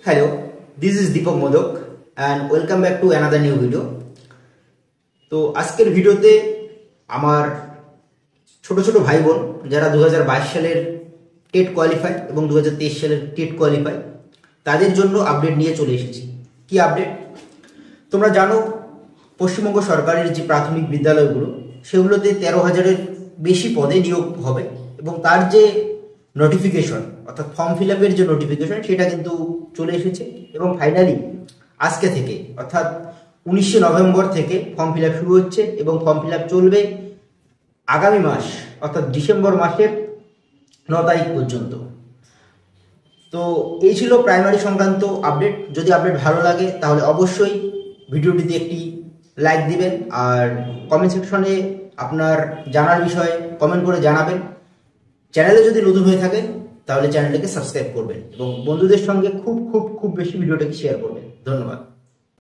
Hello, this is Deepak Modak and welcome back to another new video. তো আজকের ভিডিওতে আমার ছোট ছোট ভাই বোন যারা 2022 সালের টেট কোয়ালিফাই এবং 2023 সালের টেট কোয়ালিফাই তাদের জন্য আপডেট নিয়ে চলে এসেছি। কি আপডেট? তোমরা জানো পশ্চিমবঙ্গ সরকারের যে প্রাথমিক বিদ্যালয়গুলো সেগুলোতে 13,000-এর বেশি পদে নিয়োগ হবে এবং তার যে নোটিফিকেশন অর্থাৎ ফর্ম ফিল আপের যে নোটিফিকেশন সেটা কিন্তু চলে এসেছে এবং ফাইনালি আজকে থেকে অর্থাৎ 19শে নভেম্বর থেকে ফর্ম ফিল আপ শুরু হচ্ছে এবং ফর্ম ফিল আপ চলবে আগামী মাস অর্থাৎ ডিসেম্বর মাসের 9 তারিখ পর্যন্ত। তো এই ছিল প্রাইমারি সংক্রান্ত আপডেট। যদি আপডেট ভালো লাগে তাহলে অবশ্যই ভিডিওটিতে একটি লাইক দিবেন আর কমেন্ট সেকশনে আপনার জানার বিষয়ে কমেন্ট করে জানাবেন। চ্যানেলে যদি নতুন হয়ে থাকেন তাহলে চ্যানেলটাকে সাবস্ক্রাইব করবেন এবং বন্ধুদের সঙ্গে খুব বেশি ভিডিওটাকে শেয়ার করবেন। ধন্যবাদ।